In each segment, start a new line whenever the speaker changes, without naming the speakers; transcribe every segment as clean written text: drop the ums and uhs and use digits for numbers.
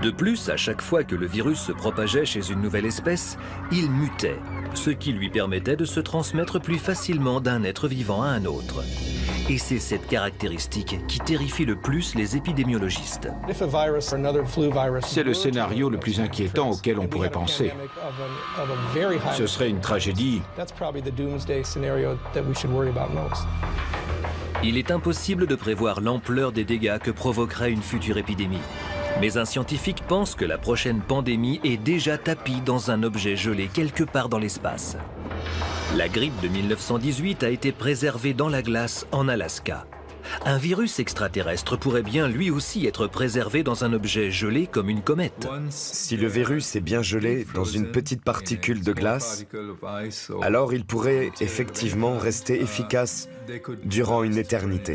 De plus, à chaque fois que le virus se propageait chez une nouvelle espèce, il mutait, ce qui lui permettait de se transmettre plus facilement d'un être vivant à un autre. Et c'est cette caractéristique qui terrifie le plus les épidémiologistes.
C'est le scénario le plus inquiétant auquel on pourrait penser. Ce serait une tragédie.
Il est impossible de prévoir l'ampleur des dégâts que provoquerait une future épidémie. Mais un scientifique pense que la prochaine pandémie est déjà tapie dans un objet gelé quelque part dans l'espace. La grippe de 1918 a été préservée dans la glace en Alaska. Un virus extraterrestre pourrait bien lui aussi être préservé dans un objet gelé comme une comète.
Si le virus est bien gelé dans une petite particule de glace, alors il pourrait effectivement rester efficace durant une éternité.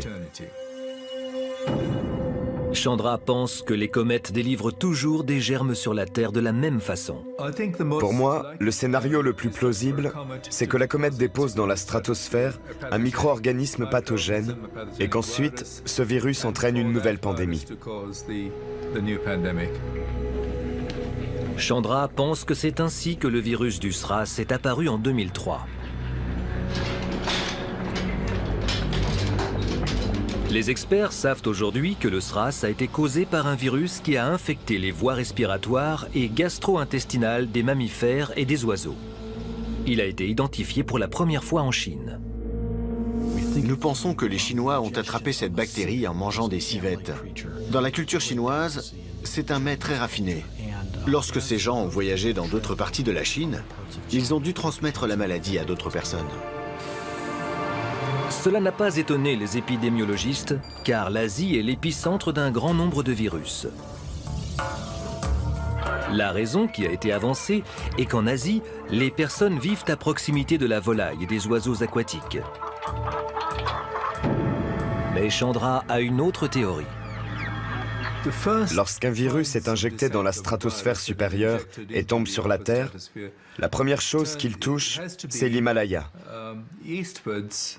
Chandra pense que les comètes délivrent toujours des germes sur la Terre de la même façon.
Pour moi, le scénario le plus plausible, c'est que la comète dépose dans la stratosphère un micro-organisme pathogène et qu'ensuite, ce virus entraîne une nouvelle pandémie.
Chandra pense que c'est ainsi que le virus du SRAS est apparu en 2003. Les experts savent aujourd'hui que le SRAS a été causé par un virus qui a infecté les voies respiratoires et gastro-intestinales des mammifères et des oiseaux. Il a été identifié pour la première fois en Chine.
Nous pensons que les Chinois ont attrapé cette bactérie en mangeant des civettes. Dans la culture chinoise, c'est un mets très raffiné. Lorsque ces gens ont voyagé dans d'autres parties de la Chine, ils ont dû transmettre la maladie à d'autres personnes.
Cela n'a pas étonné les épidémiologistes, car l'Asie est l'épicentre d'un grand nombre de virus. La raison qui a été avancée est qu'en Asie, les personnes vivent à proximité de la volaille et des oiseaux aquatiques. Mais Chandra a une autre théorie.
Lorsqu'un virus est injecté dans la stratosphère supérieure et tombe sur la Terre, la première chose qu'il touche, c'est l'Himalaya,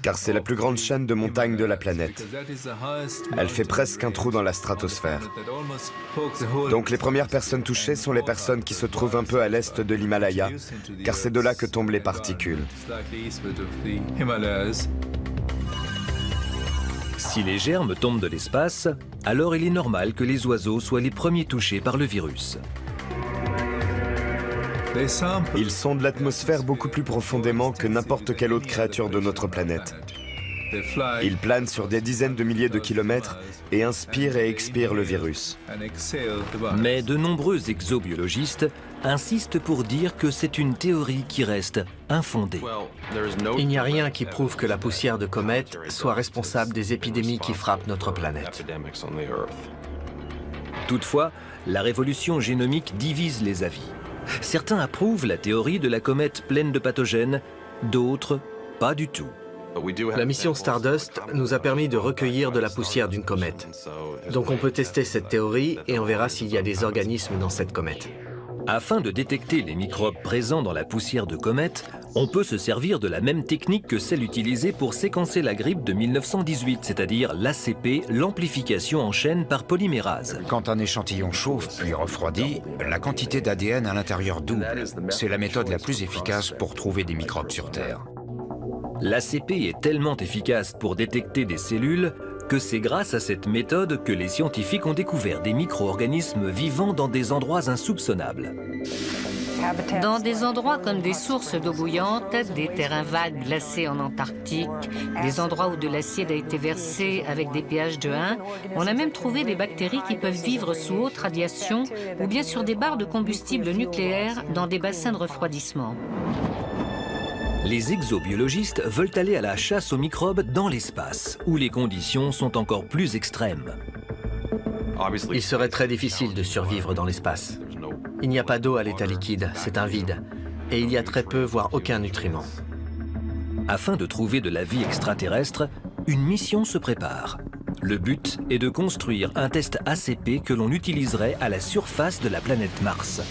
car c'est la plus grande chaîne de montagnes de la planète. Elle fait presque un trou dans la stratosphère. Donc les premières personnes touchées sont les personnes qui se trouvent un peu à l'est de l'Himalaya, car c'est de là que tombent les particules.
Si les germes tombent de l'espace, alors il est normal que les oiseaux soient les premiers touchés par le virus.
Ils sondent l'atmosphère beaucoup plus profondément que n'importe quelle autre créature de notre planète. Ils planent sur des dizaines de milliers de kilomètres et inspirent et expirent le virus.
Mais de nombreux exobiologistes insistent pour dire que c'est une théorie qui reste infondée.
Il n'y a rien qui prouve que la poussière de comète soit responsable des épidémies qui frappent notre planète.
Toutefois, la révolution génomique divise les avis. Certains approuvent la théorie de la comète pleine de pathogènes, d'autres pas du tout.
La mission Stardust nous a permis de recueillir de la poussière d'une comète. Donc on peut tester cette théorie et on verra s'il y a des organismes dans cette comète.
Afin de détecter les microbes présents dans la poussière de comète, on peut se servir de la même technique que celle utilisée pour séquencer la grippe de 1918, c'est-à-dire l'ACP, l'amplification en chaîne par polymérase.
Quand un échantillon chauffe puis refroidit, la quantité d'ADN à l'intérieur double. C'est la méthode la plus efficace pour trouver des microbes sur Terre.
L'ACP est tellement efficace pour détecter des cellules que c'est grâce à cette méthode que les scientifiques ont découvert des micro-organismes vivant dans des endroits insoupçonnables.
Dans des endroits comme des sources d'eau bouillante, des terrains vagues glacés en Antarctique, des endroits où de l'acide a été versé avec des pH de 1, on a même trouvé des bactéries qui peuvent vivre sous haute radiation ou bien sur des barres de combustible nucléaire dans des bassins de refroidissement.
Les exobiologistes veulent aller à la chasse aux microbes dans l'espace, où les conditions sont encore plus extrêmes.
Il serait très difficile de survivre dans l'espace. Il n'y a pas d'eau à l'état liquide, c'est un vide. Et il y a très peu, voire aucun nutriment.
Afin de trouver de la vie extraterrestre, une mission se prépare. Le but est de construire un test ACP que l'on utiliserait à la surface de la planète Mars.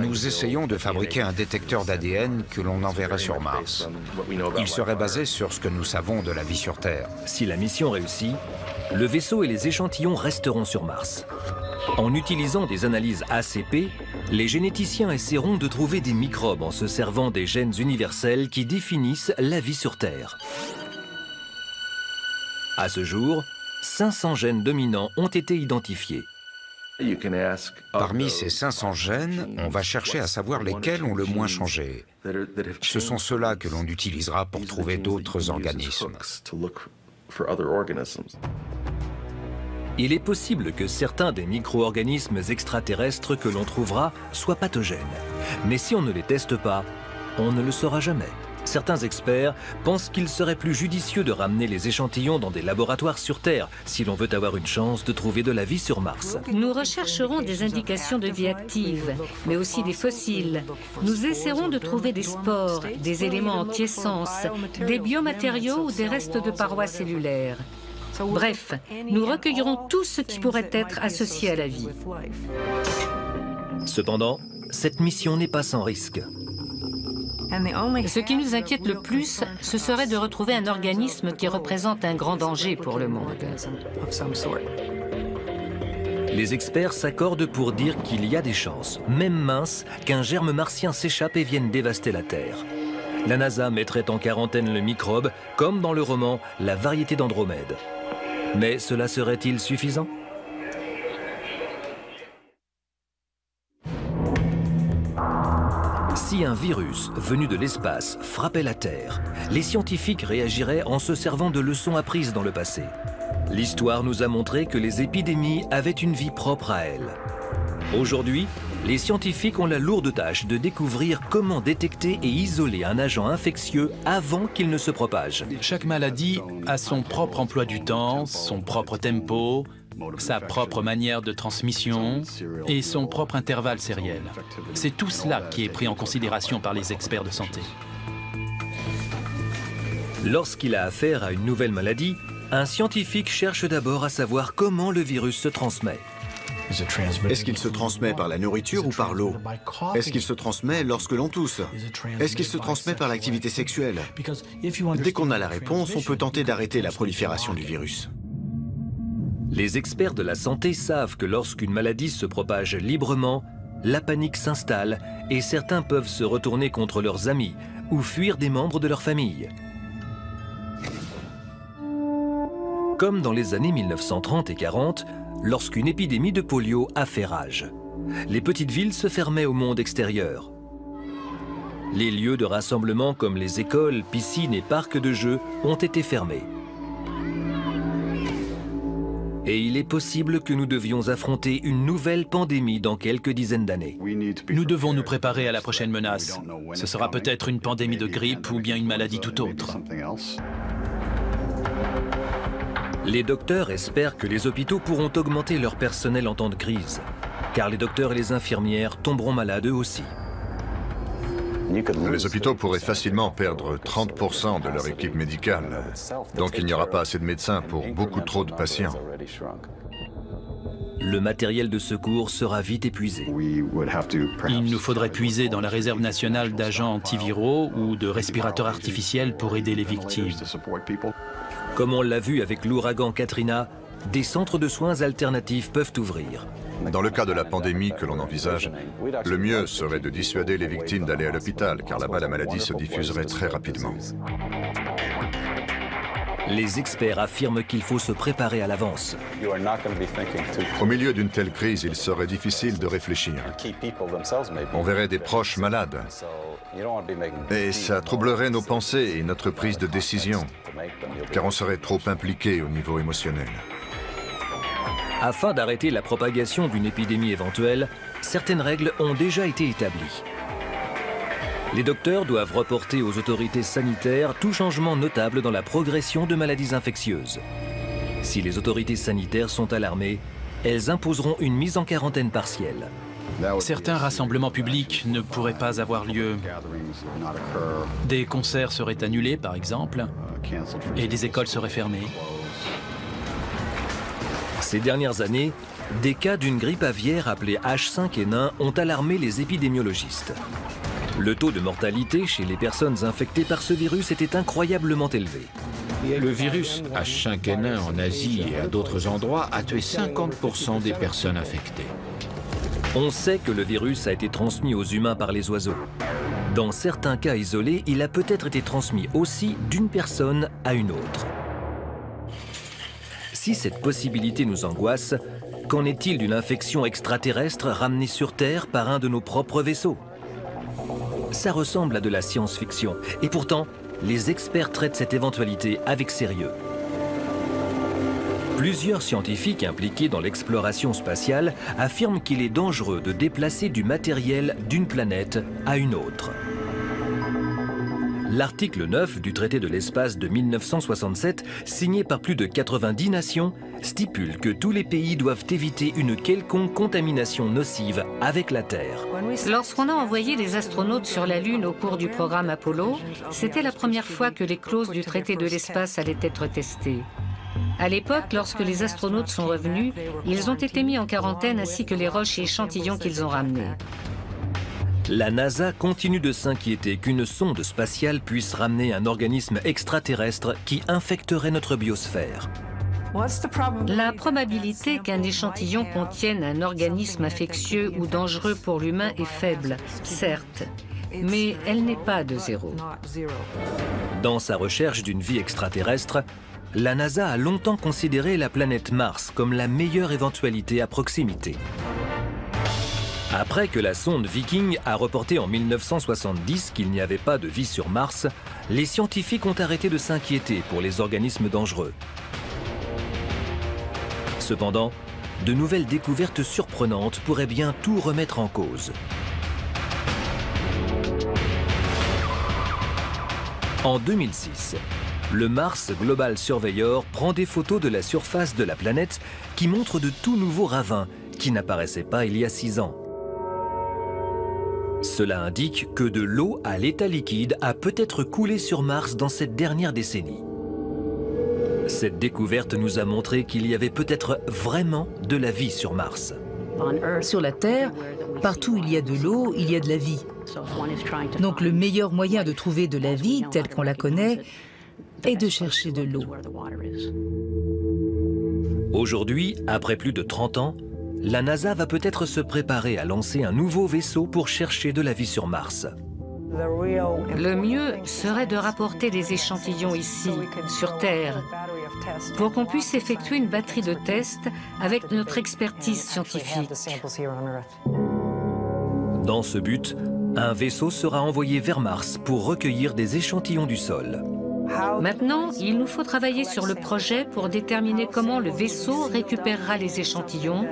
Nous essayons de fabriquer un détecteur d'ADN que l'on enverrait sur Mars. Il serait basé sur ce que nous savons de la vie sur Terre.
Si la mission réussit, le vaisseau et les échantillons resteront sur Mars. En utilisant des analyses ACP, les généticiens essaieront de trouver des microbes en se servant des gènes universels qui définissent la vie sur Terre. À ce jour, 500 gènes dominants ont été identifiés.
Parmi ces 500 gènes, on va chercher à savoir lesquels ont le moins changé. Ce sont ceux-là que l'on utilisera pour trouver d'autres organismes.
Il est possible que certains des micro-organismes extraterrestres que l'on trouvera soient pathogènes. Mais si on ne les teste pas, on ne le saura jamais. Certains experts pensent qu'il serait plus judicieux de ramener les échantillons dans des laboratoires sur Terre si l'on veut avoir une chance de trouver de la vie sur Mars.
Nous rechercherons des indications de vie active, mais aussi des fossiles. Nous essaierons de trouver des spores, des éléments anti-essence, des biomatériaux ou des restes de parois cellulaires. Bref, nous recueillerons tout ce qui pourrait être associé à la vie.
Cependant, cette mission n'est pas sans risque.
Ce qui nous inquiète le plus, ce serait de retrouver un organisme qui représente un grand danger pour le monde.
Les experts s'accordent pour dire qu'il y a des chances, même minces, qu'un germe martien s'échappe et vienne dévaster la Terre. La NASA mettrait en quarantaine le microbe, comme dans le roman La variété d'Andromède. Mais cela serait-il suffisant ? Si un virus venu de l'espace frappait la Terre, les scientifiques réagiraient en se servant de leçons apprises dans le passé. L'histoire nous a montré que les épidémies avaient une vie propre à elles. Aujourd'hui, les scientifiques ont la lourde tâche de découvrir comment détecter et isoler un agent infectieux avant qu'il ne se propage.
Chaque maladie a son propre emploi du temps, son propre tempo, sa propre manière de transmission et son propre intervalle sériel. C'est tout cela qui est pris en considération par les experts de santé.
Lorsqu'il a affaire à une nouvelle maladie, un scientifique cherche d'abord à savoir comment le virus se transmet.
Est-ce qu'il se transmet par la nourriture ou par l'eau? Est-ce qu'il se transmet lorsque l'on tousse? Est-ce qu'il se transmet par l'activité sexuelle? Dès qu'on a la réponse, on peut tenter d'arrêter la prolifération du virus.
Les experts de la santé savent que lorsqu'une maladie se propage librement, la panique s'installe et certains peuvent se retourner contre leurs amis ou fuir des membres de leur famille. Comme dans les années 1930 et 40, lorsqu'une épidémie de polio a fait rage. Les petites villes se fermaient au monde extérieur. Les lieux de rassemblement comme les écoles, piscines et parcs de jeux ont été fermés. Et il est possible que nous devions affronter une nouvelle pandémie dans quelques dizaines d'années.
Nous devons nous préparer à la prochaine menace. Ce sera peut-être une pandémie de grippe ou bien une maladie tout autre.
Les docteurs espèrent que les hôpitaux pourront augmenter leur personnel en temps de crise, car les docteurs et les infirmières tomberont malades eux aussi.
Les hôpitaux pourraient facilement perdre 30% de leur équipe médicale. Donc il n'y aura pas assez de médecins pour beaucoup trop de patients.
Le matériel de secours sera vite épuisé.
Il nous faudrait puiser dans la réserve nationale d'agents antiviraux ou de respirateurs artificiels pour aider les victimes.
Comme on l'a vu avec l'ouragan Katrina, des centres de soins alternatifs peuvent ouvrir.
Dans le cas de la pandémie que l'on envisage, le mieux serait de dissuader les victimes d'aller à l'hôpital, car là-bas la maladie se diffuserait très rapidement.
Les experts affirment qu'il faut se préparer à l'avance.
Au milieu d'une telle crise, il serait difficile de réfléchir. On verrait des proches malades. Et ça troublerait nos pensées et notre prise de décision, car on serait trop impliqué au niveau émotionnel.
Afin d'arrêter la propagation d'une épidémie éventuelle, certaines règles ont déjà été établies. Les docteurs doivent reporter aux autorités sanitaires tout changement notable dans la progression de maladies infectieuses. Si les autorités sanitaires sont alarmées, elles imposeront une mise en quarantaine partielle.
Certains rassemblements publics ne pourraient pas avoir lieu. Des concerts seraient annulés, par exemple, et des écoles seraient fermées.
Ces dernières années, des cas d'une grippe aviaire appelée H5N1 ont alarmé les épidémiologistes. Le taux de mortalité chez les personnes infectées par ce virus était incroyablement élevé.
Le virus H5N1 en Asie et à d'autres endroits a tué 50% des personnes infectées.
On sait que le virus a été transmis aux humains par les oiseaux. Dans certains cas isolés, il a peut-être été transmis aussi d'une personne à une autre. Si cette possibilité nous angoisse, qu'en est-il d'une infection extraterrestre ramenée sur Terre par un de nos propres vaisseaux? Ça ressemble à de la science-fiction, et pourtant, les experts traitent cette éventualité avec sérieux. Plusieurs scientifiques impliqués dans l'exploration spatiale affirment qu'il est dangereux de déplacer du matériel d'une planète à une autre. L'article 9 du traité de l'espace de 1967, signé par plus de 90 nations, stipule que tous les pays doivent éviter une quelconque contamination nocive avec la Terre.
Lorsqu'on a envoyé des astronautes sur la Lune au cours du programme Apollo, c'était la première fois que les clauses du traité de l'espace allaient être testées. À l'époque, lorsque les astronautes sont revenus, ils ont été mis en quarantaine ainsi que les roches et échantillons qu'ils ont ramenés.
La NASA continue de s'inquiéter qu'une sonde spatiale puisse ramener un organisme extraterrestre qui infecterait notre biosphère.
La probabilité qu'un échantillon contienne un organisme infectieux ou dangereux pour l'humain est faible, certes, mais elle n'est pas de zéro.
Dans sa recherche d'une vie extraterrestre, la NASA a longtemps considéré la planète Mars comme la meilleure éventualité à proximité. Après que la sonde Viking a reporté en 1970 qu'il n'y avait pas de vie sur Mars, les scientifiques ont arrêté de s'inquiéter pour les organismes dangereux. Cependant, de nouvelles découvertes surprenantes pourraient bien tout remettre en cause. En 2006, le Mars Global Surveyor prend des photos de la surface de la planète qui montrent de tout nouveaux ravins qui n'apparaissaient pas il y a 6 ans. Cela indique que de l'eau à l'état liquide a peut-être coulé sur Mars dans cette dernière décennie. Cette découverte nous a montré qu'il y avait peut-être vraiment de la vie sur Mars.
Sur la Terre, partout où il y a de l'eau, il y a de la vie. Donc le meilleur moyen de trouver de la vie, telle qu'on la connaît, est de chercher de l'eau.
Aujourd'hui, après plus de 30 ans, la NASA va peut-être se préparer à lancer un nouveau vaisseau pour chercher de la vie sur Mars.
Le mieux serait de rapporter des échantillons ici, sur Terre, pour qu'on puisse effectuer une batterie de tests avec notre expertise scientifique.
Dans ce but, un vaisseau sera envoyé vers Mars pour recueillir des échantillons du sol.
Maintenant, il nous faut travailler sur le projet pour déterminer comment le vaisseau récupérera les échantillons,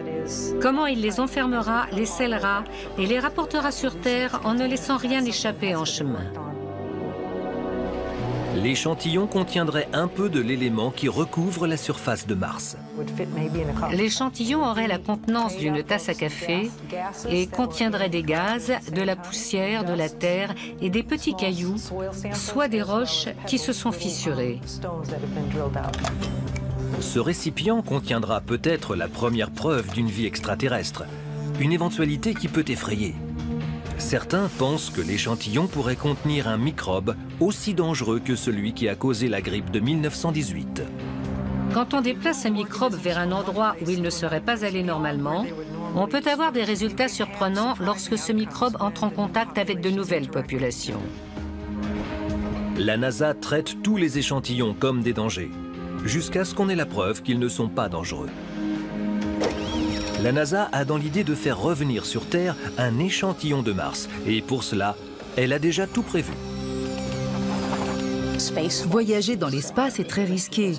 comment il les enfermera, les scellera et les rapportera sur Terre en ne laissant rien échapper en chemin.
L'échantillon contiendrait un peu de l'élément qui recouvre la surface de Mars.
L'échantillon aurait la contenance d'une tasse à café et contiendrait des gaz, de la poussière, de la terre et des petits cailloux, soit des roches qui se sont fissurées.
Ce récipient contiendra peut-être la première preuve d'une vie extraterrestre, une éventualité qui peut effrayer. Certains pensent que l'échantillon pourrait contenir un microbe aussi dangereux que celui qui a causé la grippe de 1918.
Quand on déplace un microbe vers un endroit où il ne serait pas allé normalement, on peut avoir des résultats surprenants lorsque ce microbe entre en contact avec de nouvelles populations.
La NASA traite tous les échantillons comme des dangers, jusqu'à ce qu'on ait la preuve qu'ils ne sont pas dangereux. La NASA a dans l'idée de faire revenir sur Terre un échantillon de Mars. Et pour cela, elle a déjà tout prévu.
Voyager dans l'espace est très risqué.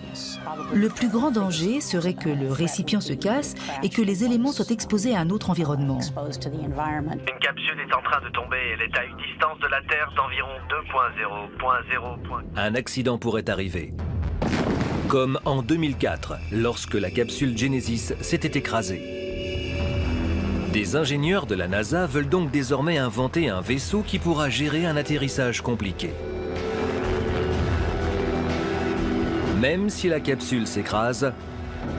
Le plus grand danger serait que le récipient se casse et que les éléments soient exposés à un autre environnement.
Une capsule est en train de tomber. Elle est à une distance de la Terre d'environ 2.0.0.
Un accident pourrait arriver. Comme en 2004, lorsque la capsule Genesis s'était écrasée. Des ingénieurs de la NASA veulent donc désormais inventer un vaisseau qui pourra gérer un atterrissage compliqué. Même si la capsule s'écrase,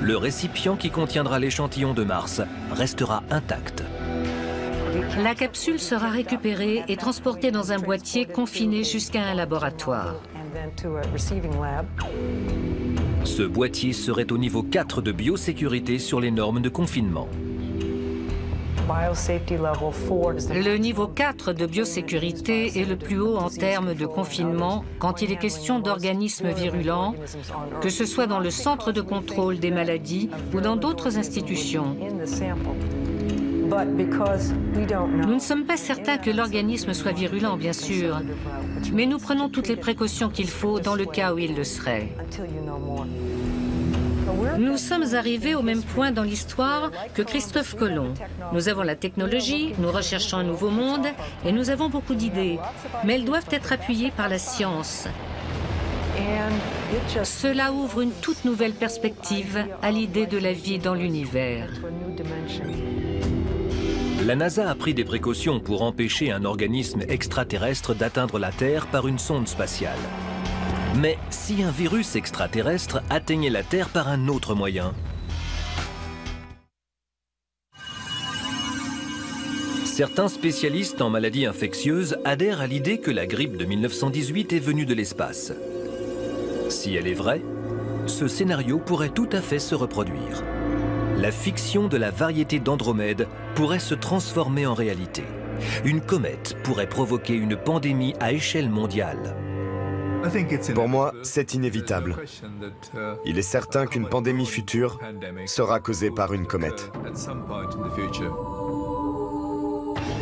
le récipient qui contiendra l'échantillon de Mars restera intact.
La capsule sera récupérée et transportée dans un boîtier confiné jusqu'à un laboratoire.
Ce boîtier serait au niveau 4 de biosécurité sur les normes de confinement.
Le niveau 4 de biosécurité est le plus haut en termes de confinement quand il est question d'organismes virulents, que ce soit dans le centre de contrôle des maladies ou dans d'autres institutions. Nous ne sommes pas certains que l'organisme soit virulent, bien sûr, mais nous prenons toutes les précautions qu'il faut dans le cas où il le serait. Nous sommes arrivés au même point dans l'histoire que Christophe Colomb. Nous avons la technologie, nous recherchons un nouveau monde et nous avons beaucoup d'idées, mais elles doivent être appuyées par la science. Cela ouvre une toute nouvelle perspective à l'idée de la vie dans l'univers.
La NASA a pris des précautions pour empêcher un organisme extraterrestre d'atteindre la Terre par une sonde spatiale. Mais si un virus extraterrestre atteignait la Terre par un autre moyen? Certains spécialistes en maladies infectieuses adhèrent à l'idée que la grippe de 1918 est venue de l'espace. Si elle est vraie, ce scénario pourrait tout à fait se reproduire. La fiction de la variété d'Andromède pourrait se transformer en réalité. Une comète pourrait provoquer une pandémie à échelle mondiale.
Pour moi, c'est inévitable. Il est certain qu'une pandémie future sera causée par une comète.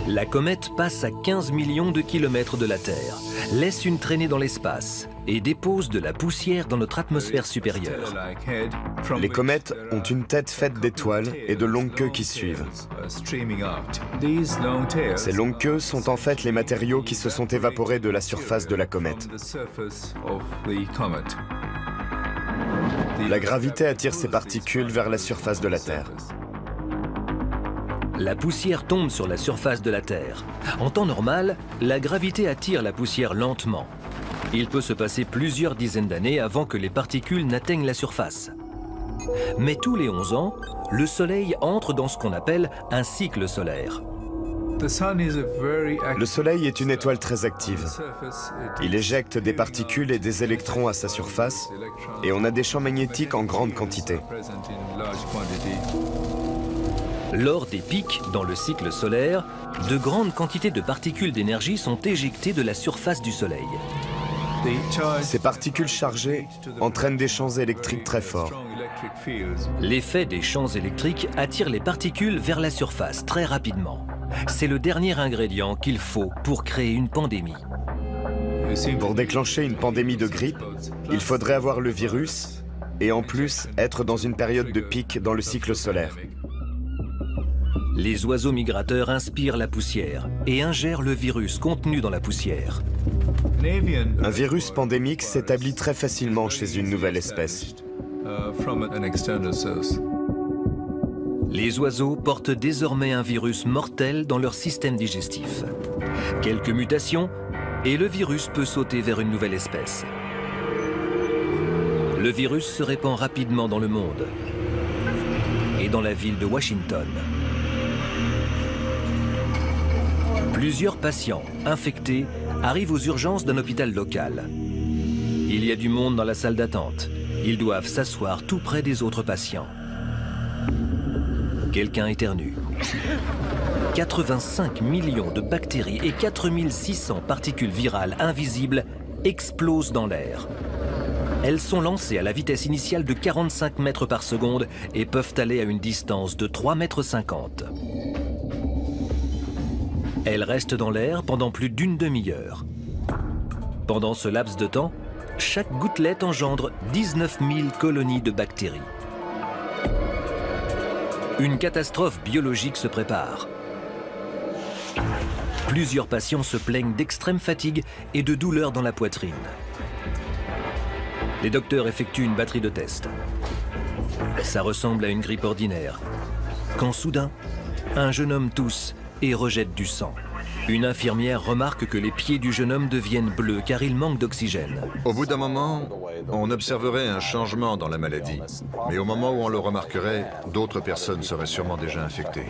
La comète passe à 15 millions de kilomètres de la Terre, laisse une traînée dans l'espace et dépose de la poussière dans notre atmosphère supérieure.
Les comètes ont une tête faite d'étoiles et de longues queues qui suivent. Ces longues queues sont en fait les matériaux qui se sont évaporés de la surface de la comète. La gravité attire ces particules vers la surface de la Terre.
La poussière tombe sur la surface de la Terre. En temps normal, la gravité attire la poussière lentement. Il peut se passer plusieurs dizaines d'années avant que les particules n'atteignent la surface. Mais tous les 11 ans, le Soleil entre dans ce qu'on appelle un cycle solaire.
Le Soleil est une étoile très active. Il éjecte des particules et des électrons à sa surface et on a des champs magnétiques en grande quantité.
Lors des pics dans le cycle solaire, de grandes quantités de particules d'énergie sont éjectées de la surface du Soleil.
Ces particules chargées entraînent des champs électriques très forts.
L'effet des champs électriques attire les particules vers la surface très rapidement. C'est le dernier ingrédient qu'il faut pour créer une pandémie.
Pour déclencher une pandémie de grippe, il faudrait avoir le virus et en plus être dans une période de pic dans le cycle solaire.
Les oiseaux migrateurs inspirent la poussière et ingèrent le virus contenu dans la poussière.
Un virus pandémique s'établit très facilement chez une nouvelle espèce.
Les oiseaux portent désormais un virus mortel dans leur système digestif. Quelques mutations et le virus peut sauter vers une nouvelle espèce. Le virus se répand rapidement dans le monde et dans la ville de Washington. Plusieurs patients infectés arrivent aux urgences d'un hôpital local. Il y a du monde dans la salle d'attente. Ils doivent s'asseoir tout près des autres patients. Quelqu'un éternue. 85 millions de bactéries et 4600 particules virales invisibles explosent dans l'air. Elles sont lancées à la vitesse initiale de 45 mètres par seconde et peuvent aller à une distance de 3,50 mètres. Elles restent dans l'air pendant plus d'une demi-heure. Pendant ce laps de temps, chaque gouttelette engendre 19 000 colonies de bactéries. Une catastrophe biologique se prépare. Plusieurs patients se plaignent d'extrême fatigue et de douleurs dans la poitrine. Les docteurs effectuent une batterie de tests. Ça ressemble à une grippe ordinaire. Quand soudain, un jeune homme tousse et rejette du sang. Une infirmière remarque que les pieds du jeune homme deviennent bleus car il manque d'oxygène.
Au bout d'un moment, on observerait un changement dans la maladie. Mais au moment où on le remarquerait, d'autres personnes seraient sûrement déjà infectées.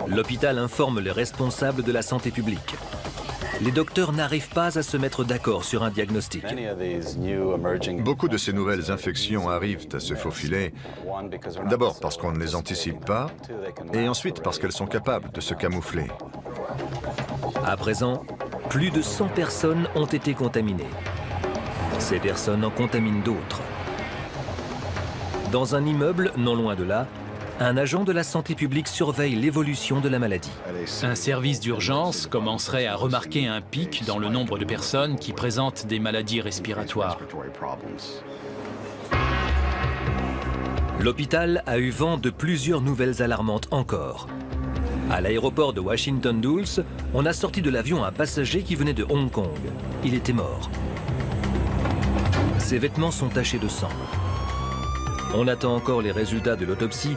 L'hôpital informe les responsables de la santé publique. les docteurs n'arrivent pas à se mettre d'accord sur un diagnostic.
Beaucoup de ces nouvelles infections arrivent à se faufiler, d'abord parce qu'on ne les anticipe pas, et ensuite parce qu'elles sont capables de se camoufler.
À présent, plus de 100 personnes ont été contaminées. Ces personnes en contaminent d'autres. Dans un immeuble non loin de là, un agent de la santé publique surveille l'évolution de la maladie.
Un service d'urgence commencerait à remarquer un pic dans le nombre de personnes qui présentent des maladies respiratoires.
L'hôpital a eu vent de plusieurs nouvelles alarmantes encore. À l'aéroport de Washington Dulles, on a sorti de l'avion un passager qui venait de Hong Kong. Il était mort. Ses vêtements sont tachés de sang. On attend encore les résultats de l'autopsie,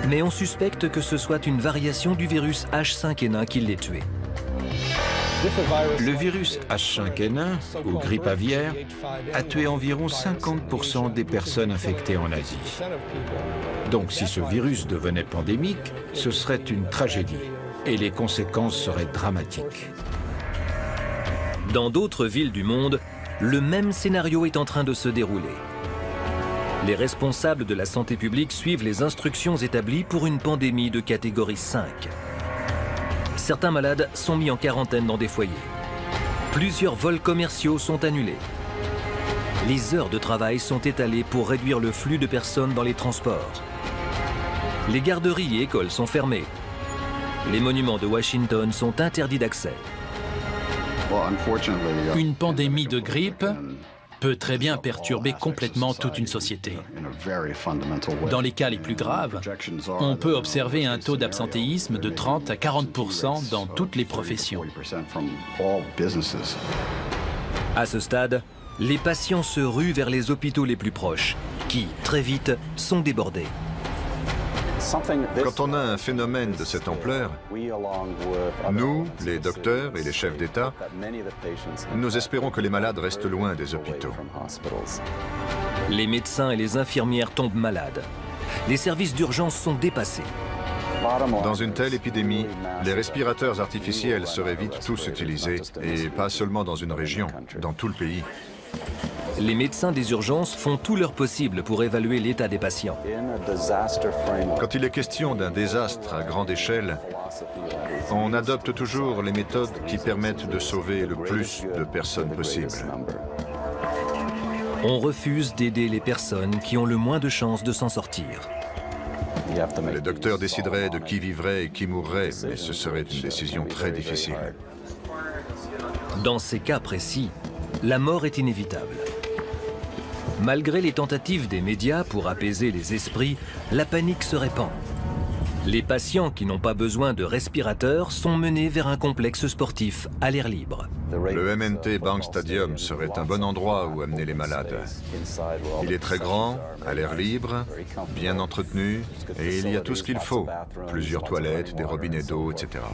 mais on suspecte que ce soit une variation du virus H5N1 qui l'ait tué.
Le virus H5N1, ou grippe aviaire, a tué environ 50% des personnes infectées en Asie. Donc si ce virus devenait pandémique, ce serait une tragédie, et les conséquences seraient dramatiques.
Dans d'autres villes du monde, le même scénario est en train de se dérouler. Les responsables de la santé publique suivent les instructions établies pour une pandémie de catégorie 5. Certains malades sont mis en quarantaine dans des foyers. Plusieurs vols commerciaux sont annulés. Les heures de travail sont étalées pour réduire le flux de personnes dans les transports. Les garderies et écoles sont fermées. Les monuments de Washington sont interdits d'accès.
Une pandémie de grippe peut très bien perturber complètement toute une société. Dans les cas les plus graves, on peut observer un taux d'absentéisme de 30 à 40% dans toutes les professions.
À ce stade, les patients se ruent vers les hôpitaux les plus proches, qui, très vite, sont débordés.
Quand on a un phénomène de cette ampleur, nous, les docteurs et les chefs d'État, nous espérons que les malades restent loin des hôpitaux.
Les médecins et les infirmières tombent malades. Les services d'urgence sont dépassés.
Dans une telle épidémie, les respirateurs artificiels seraient vite tous utilisés, et pas seulement dans une région, dans tout le pays.
Les médecins des urgences font tout leur possible pour évaluer l'état des patients.
Quand il est question d'un désastre à grande échelle, on adopte toujours les méthodes qui permettent de sauver le plus de personnes possible.
On refuse d'aider les personnes qui ont le moins de chances de s'en sortir.
Les docteurs décideraient de qui vivrait et qui mourrait, mais ce serait une décision très difficile.
Dans ces cas précis, la mort est inévitable. Malgré les tentatives des médias pour apaiser les esprits, la panique se répand. Les patients qui n'ont pas besoin de respirateurs sont menés vers un complexe sportif à l'air libre.
Le MNT Bank Stadium serait un bon endroit où amener les malades. Il est très grand, à l'air libre, bien entretenu, et il y a tout ce qu'il faut. Plusieurs toilettes, des robinets d'eau, etc.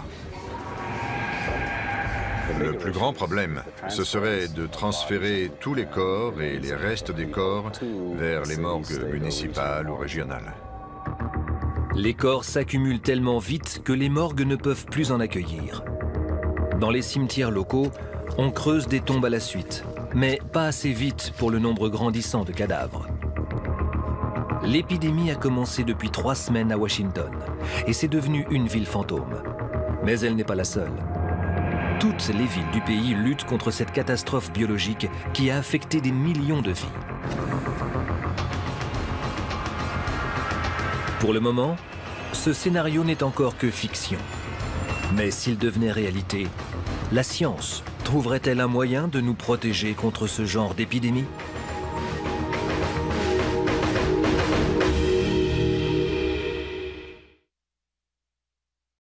Le plus grand problème, ce serait de transférer tous les corps et les restes des corps vers les morgues municipales ou régionales.
Les corps s'accumulent tellement vite que les morgues ne peuvent plus en accueillir. Dans les cimetières locaux, on creuse des tombes à la suite, mais pas assez vite pour le nombre grandissant de cadavres. L'épidémie a commencé depuis 3 semaines à Washington, et c'est devenu une ville fantôme. Mais elle n'est pas la seule. Toutes les villes du pays luttent contre cette catastrophe biologique qui a affecté des millions de vies. Pour le moment, ce scénario n'est encore que fiction. Mais s'il devenait réalité, la science trouverait-elle un moyen de nous protéger contre ce genre d'épidémie ?